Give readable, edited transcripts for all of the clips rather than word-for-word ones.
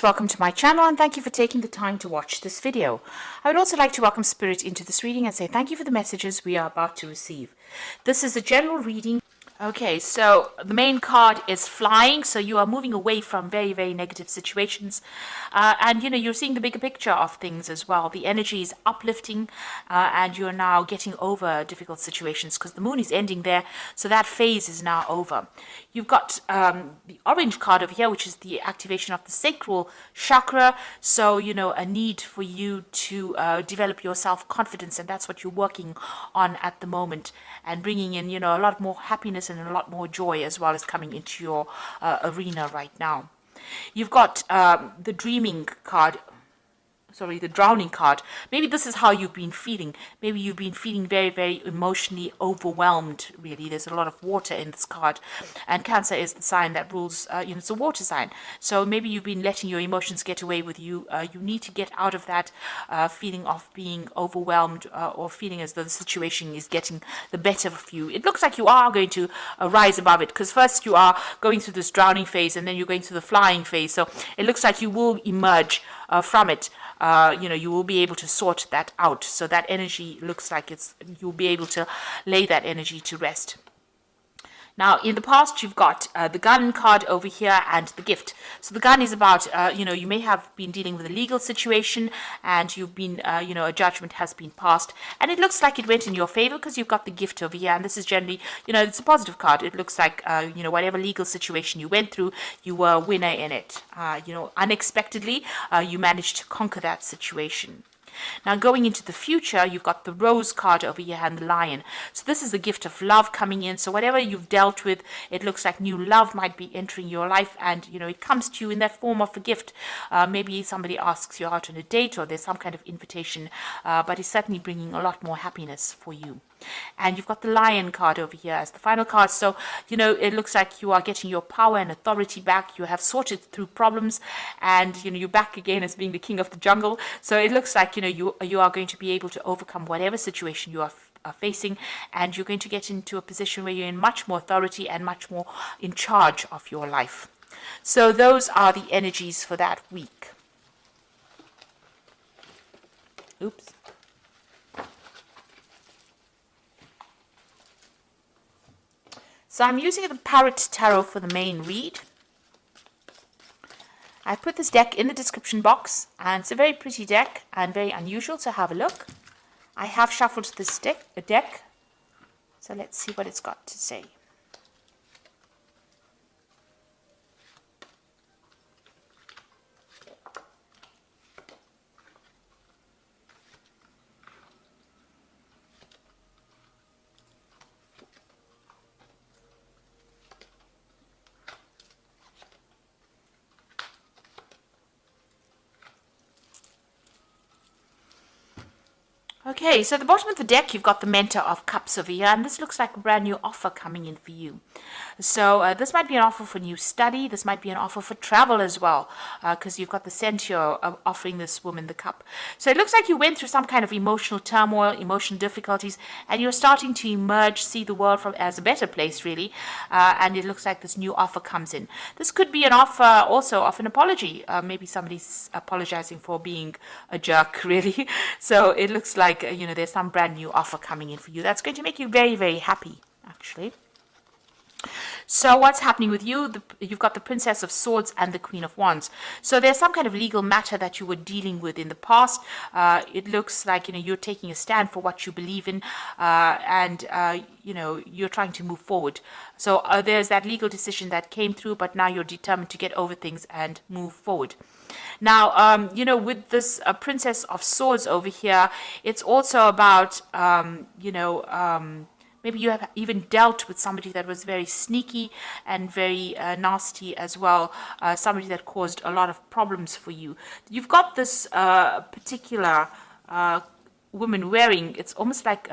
Welcome to my channel and thank you for taking the time to watch this video. I would also like to welcome Spirit into this reading and say thank you for the messages we are about to receive. This is a general reading. Okay, so the main card is flying, so you are moving away from very, very negative situations. And, you're seeing the bigger picture of things as well. The energy is uplifting and you're now getting over difficult situations because the moon is ending there, so that phase is now over. You've got the orange card over here, which is the activation of the sacral chakra. So, a need for you to develop your self-confidence, and that's what you're working on at the moment, and bringing in, a lot more happiness and a lot more joy as well as coming into your arena right now. You've got the dreaming card. Sorry, the drowning card. Maybe this is how you've been feeling. Maybe you've been feeling very, very emotionally overwhelmed, really. There's a lot of water in this card. And Cancer is the sign that rules, it's a water sign. So maybe you've been letting your emotions get away with you. You need to get out of that feeling of being overwhelmed or feeling as though the situation is getting the better of you. It looks like you are going to rise above it, because first you are going through this drowning phase and then you're going through the flying phase. So it looks like you will emerge from it. You will be able to sort that out. So that energy looks like you'll be able to lay that energy to rest. Now, in the past, you've got the gun card over here and the gift. So the gun is about, you may have been dealing with a legal situation and you've been, a judgment has been passed. And it looks like it went in your favor because you've got the gift over here. And this is generally, it's a positive card. It looks like, whatever legal situation you went through, you were a winner in it. Unexpectedly, you managed to conquer that situation. Now, going into the future, you've got the rose card over here and the lion. So this is the gift of love coming in. So whatever you've dealt with, it looks like new love might be entering your life, and it comes to you in that form of a gift. Maybe somebody asks you out on a date, or there's some kind of invitation, but it's certainly bringing a lot more happiness for you. And you've got the lion card over here as the final card. So, it looks like you are getting your power and authority back. You have sorted through problems and, you're back again as being the king of the jungle. So it looks like, you are going to be able to overcome whatever situation you are facing, and you're going to get into a position where you're in much more authority and much more in charge of your life. So those are the energies for that week. Oops. So I'm using the Parrot Tarot for the main read. I've put this deck in the description box, and it's a very pretty deck and very unusual, so have a look. I have shuffled this deck, so let's see what it's got to say. Okay, so at the bottom of the deck, you've got the Mentor of Cups over here, and this looks like a brand new offer coming in for you. So this might be an offer for new study. This might be an offer for travel as well, because you've got the Centaur offering this woman the cup. So it looks like you went through some kind of emotional turmoil, emotional difficulties, and you're starting to emerge, see the world as a better place, really. And it looks like this new offer comes in. This could be an offer also of an apology. Maybe somebody's apologizing for being a jerk, really. So it looks like, there's some brand new offer coming in for you. That's going to make you very, very happy, actually. So what's happening with you? You've got the Princess of Swords and the Queen of Wands. So there's some kind of legal matter that you were dealing with in the past. It looks like, you're taking a stand for what you believe in, and, you're trying to move forward. So there's that legal decision that came through, but now you're determined to get over things and move forward. Now, with this Princess of Swords over here, it's also about, maybe you have even dealt with somebody that was very sneaky and very nasty as well, somebody that caused a lot of problems for you. You've got this particular woman wearing, it's almost like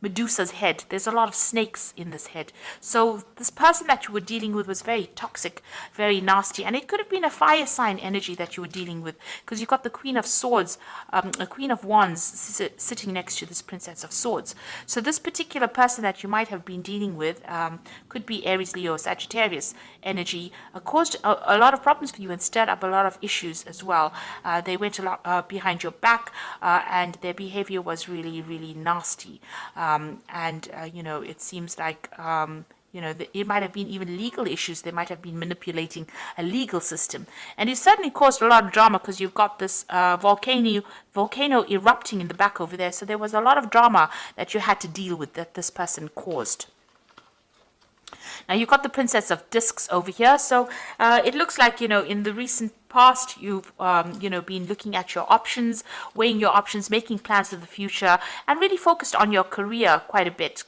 Medusa's head. There's a lot of snakes in this head. So this person that you were dealing with was very toxic, very nasty. And it could have been a fire sign energy that you were dealing with, because you've got the Queen of Swords, a Queen of Wands sitting next to this Princess of Swords. So this particular person that you might have been dealing with could be Aries, Leo, Sagittarius energy, caused a lot of problems for you and stirred up a lot of issues as well. They went a lot behind your back, and their behavior was really, really nasty. It seems like, it might have been even legal issues. They might have been manipulating a legal system. And it certainly caused a lot of drama, because you've got this volcano erupting in the back over there. So there was a lot of drama that you had to deal with, that this person caused. Now you've got the Princess of Discs over here. So it looks like, in the recent past, you've been looking at your options, weighing your options, making plans for the future, and really focused on your career quite a bit,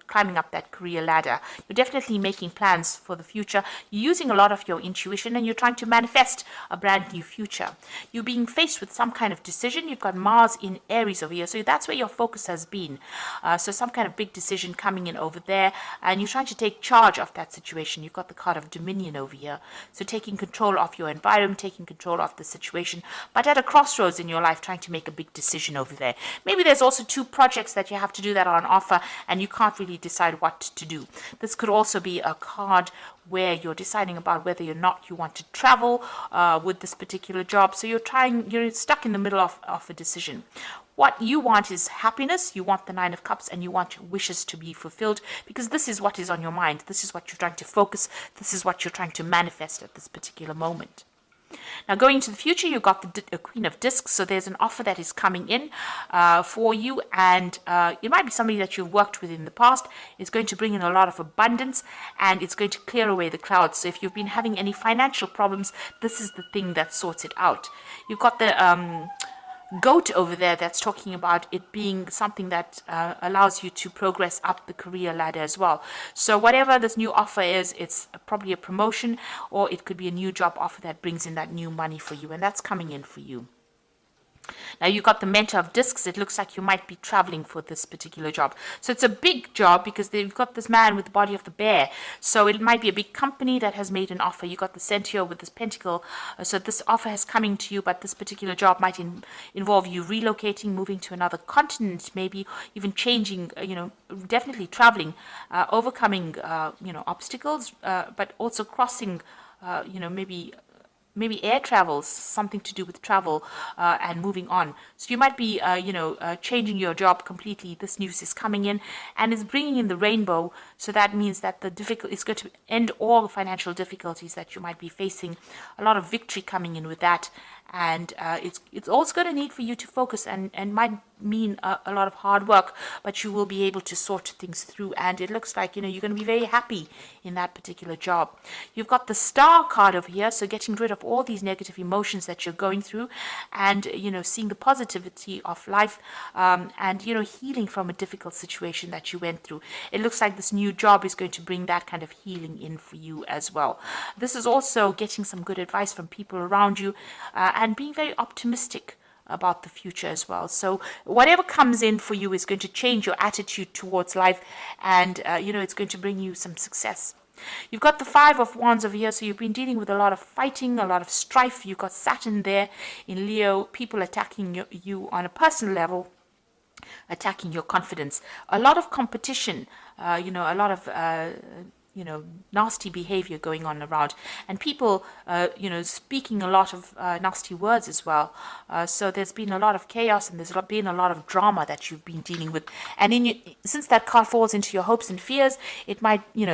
climbing up that career ladder. You're definitely making plans for the future. You're using a lot of your intuition, and you're trying to manifest a brand new future. You're being faced with some kind of decision. You've got Mars in Aries over here, so that's where your focus has been. So some kind of big decision coming in over there, and you're trying to take charge of that situation. You've got the card of Dominion over here, so taking control of your environment, taking control of the situation, but at a crossroads in your life, trying to make a big decision over there. Maybe there's also 2 projects that you have to do that are on offer, and you can't really decide what to do. This could also be a card where you're deciding about whether or not you want to travel with this particular job. So you're stuck in the middle of a decision. What you want is happiness. You want the 9 of Cups, and you want your wishes to be fulfilled, because this is what is on your mind. This is what you're trying to focus. This is what you're trying to manifest at this particular moment. Now, going into the future, you've got the Queen of Discs, so there's an offer that is coming in for you, and it might be somebody that you've worked with in the past. It's going to bring in a lot of abundance, and it's going to clear away the clouds. So if you've been having any financial problems, this is the thing that sorts it out. You've got the goat over there that's talking about it being something that allows you to progress up the career ladder as well. So whatever this new offer is, it's probably a promotion, or it could be a new job offer that brings in that new money for you, and that's coming in for you. Now you've got the Mentor of Discs. It looks like you might be traveling for this particular job. So it's a big job, because they've got this man with the body of the bear. So it might be a big company that has made an offer. You've got the Centaur with this pentacle. So this offer is coming to you, but this particular job might involve you relocating, moving to another continent, maybe even changing, definitely traveling, overcoming, obstacles, but also crossing, maybe air travels, something to do with travel, and moving on. So you might be, changing your job completely. This news is coming in and is bringing in the rainbow. So that means that it's going to end all the financial difficulties that you might be facing. A lot of victory coming in with that. And it's also going to need for you to focus, and might mean a lot of hard work, but you will be able to sort things through, and it looks like you're going to be very happy in that particular job. You've got the Star card over here, so getting rid of all these negative emotions that you're going through, and seeing the positivity of life, and healing from a difficult situation that you went through. It looks like this new job is going to bring that kind of healing in for you as well. This is also getting some good advice from people around you, and being very optimistic about the future as well. So whatever comes in for you is going to change your attitude towards life, and it's going to bring you some success. You've got the 5 of Wands over here, so you've been dealing with a lot of fighting, a lot of strife. You've got Saturn there in Leo, people attacking you on a personal level, attacking your confidence, a lot of competition, a lot of nasty behavior going on around, and people, speaking a lot of nasty words as well. So there's been a lot of chaos, and there's been a lot of drama that you've been dealing with. And since that card falls into your hopes and fears, it might, you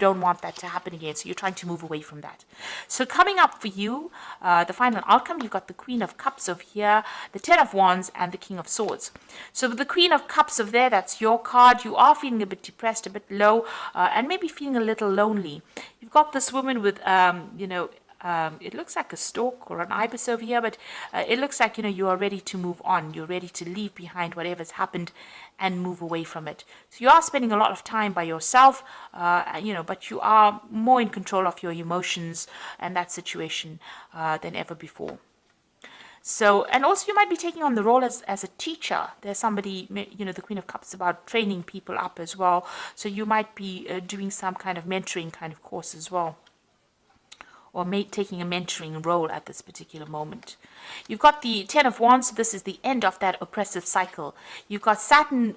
don't want that to happen again. So you're trying to move away from that. So coming up for you, the final outcome, you've got the Queen of Cups over here, the 10 of Wands, and the King of Swords. So with the Queen of Cups over there, that's your card. You are feeling a bit depressed, a bit low, and maybe feeling a little lonely. You've got this woman with, it looks like a stork or an ibis over here, but it looks like, you are ready to move on. You're ready to leave behind whatever's happened and move away from it. So you are spending a lot of time by yourself, but you are more in control of your emotions and that situation than ever before. So, and also you might be taking on the role as a teacher. There's somebody, the Queen of Cups, about training people up as well. So you might be doing some kind of mentoring kind of course as well, or taking a mentoring role at this particular moment. You've got the Ten of Wands. So this is the end of that oppressive cycle. You've got Saturn,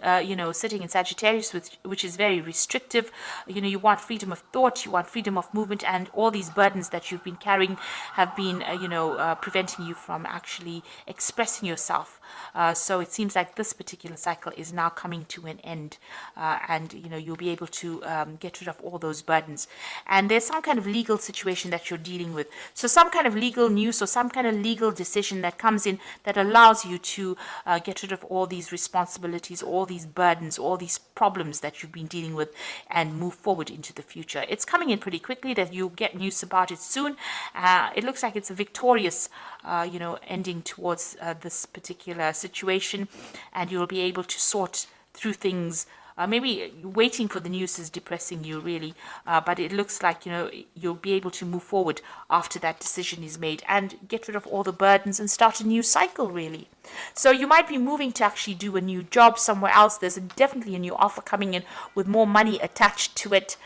sitting in Sagittarius, which is very restrictive. You want freedom of thought, you want freedom of movement, and all these burdens that you've been carrying have been, preventing you from actually expressing yourself. So it seems like this particular cycle is now coming to an end, and you'll be able to get rid of all those burdens. And there's some kind of legal situation that you're dealing with. So some kind of legal news or some kind of legal decision that comes in that allows you to get rid of all these responsibilities, all these burdens, all these problems that you've been dealing with, and move forward into the future. It's coming in pretty quickly, that you'll get news about it soon. It looks like it's a victorious ending towards this particular situation, and you'll be able to sort through things. Maybe waiting for the news is depressing you, really, but it looks like you'll be able to move forward after that decision is made and get rid of all the burdens and start a new cycle, really. So you might be moving to actually do a new job somewhere else. There's definitely a new offer coming in with more money attached to it.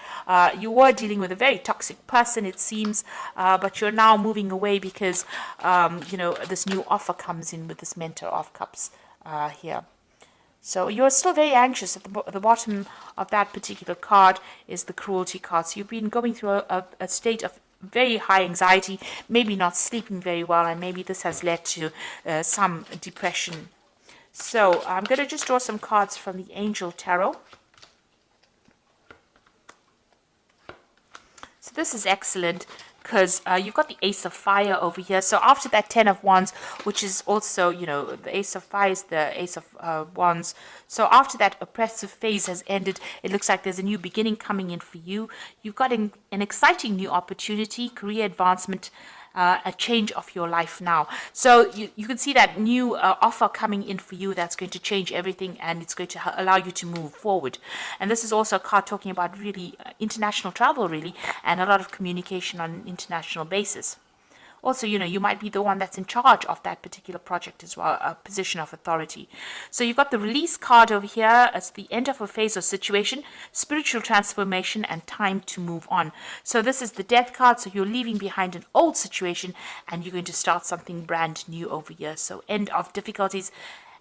You were dealing with a very toxic person, it seems, but you're now moving away because this new offer comes in with this Mentor of Cups here. So you're still very anxious. At the bottom of that particular card is the Cruelty card. So you've been going through a state of very high anxiety, maybe not sleeping very well, and maybe this has led to some depression. So I'm going to just draw some cards from the Angel Tarot. So this is excellent, because you've got the Ace of Fire over here. So after that Ten of Wands, which is also, the Ace of Fire is the Ace of Wands. So after that oppressive phase has ended, it looks like there's a new beginning coming in for you. You've got an exciting new opportunity, career advancement, a change of your life now. So you can see that new offer coming in for you that's going to change everything, and it's going to allow you to move forward. And this is also a card talking about really international travel, really, and a lot of communication on an international basis. Also, you might be the one that's in charge of that particular project as well, a position of authority. So you've got the Release card over here as the end of a phase or situation, spiritual transformation, and time to move on. So this is the Death card. So you're leaving behind an old situation and you're going to start something brand new over here. So end of difficulties.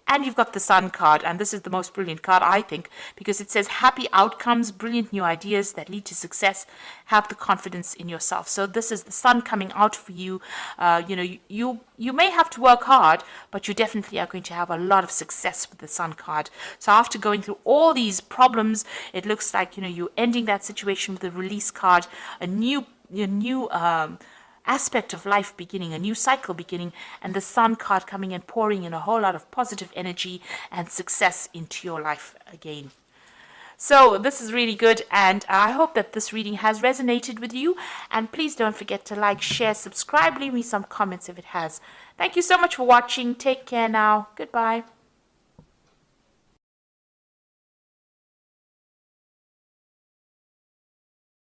And you've got the Sun card, and this is the most brilliant card, I think, because it says happy outcomes, brilliant new ideas that lead to success, have the confidence in yourself. So this is the Sun coming out for you. You may have to work hard, but you definitely are going to have a lot of success with the Sun card. So after going through all these problems, it looks like, you're ending that situation with the Release card, a new aspect of life beginning, a new cycle beginning, and the Sun card coming and pouring in a whole lot of positive energy and success into your life again. So this is really good, and I hope that this reading has resonated with you, and please don't forget to like, share, subscribe, leave me some comments if it has. Thank you so much for watching. Take care now. Goodbye.